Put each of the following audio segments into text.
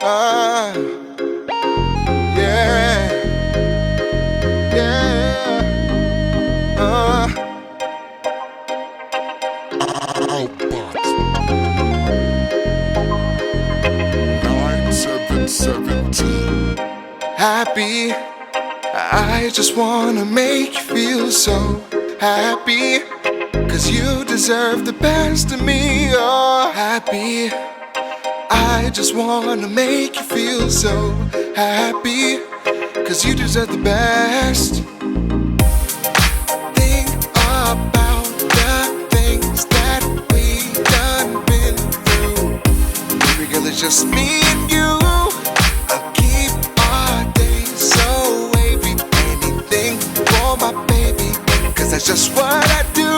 Ah, yeah, yeah. Outbox 9717. Happy. I just wanna make you feel so happy, 'cause you deserve the best of me. Oh, happy. I just wanna make you feel so happy, 'cause you deserve the best. Think about the things that we done been through. Baby girl, it's just me and you. I'll keep our days so wavy. Anything for my baby, 'cause that's just what I do.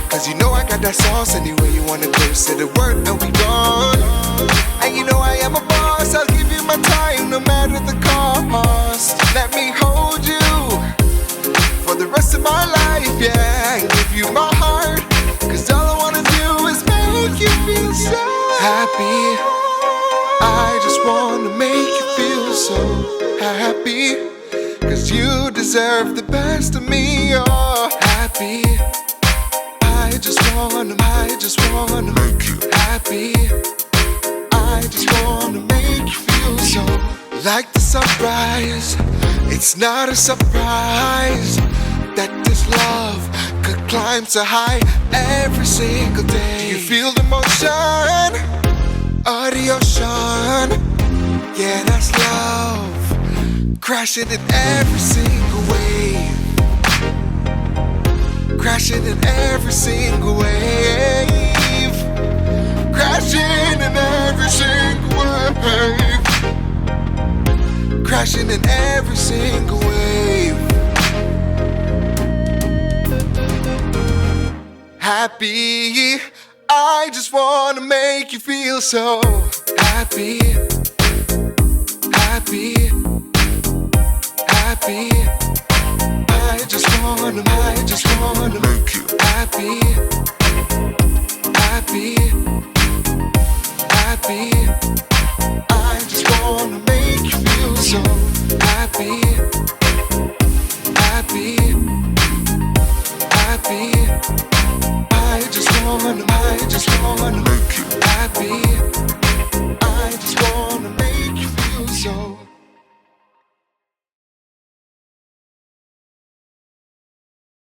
'Cause you know I got that sauce anywhere you wanna go. Say the word and we gone. And you know I am a boss. I'll give you my time no matter the cost. Let me hold you for the rest of my life, yeah. And give you my heart, 'cause all I wanna do is make you feel so happy. I just wanna make you feel so happy, 'cause you deserve the best of me. Oh, happy. I just wanna make you happy. I just wanna make you feel so like the sunrise. It's not a surprise that this love could climb so high every single day. Do you feel the motion of the ocean? Yeah, that's love crashing in every single wave. Crashing in every single wave. Crashing in every single wave. Crashing in every single wave. Happy. I just wanna make you feel so happy. Happy. Happy. I just wanna make you happy. Happy. Happy. I just wanna make you feel so happy. Happy. Happy. I just wanna make you happy.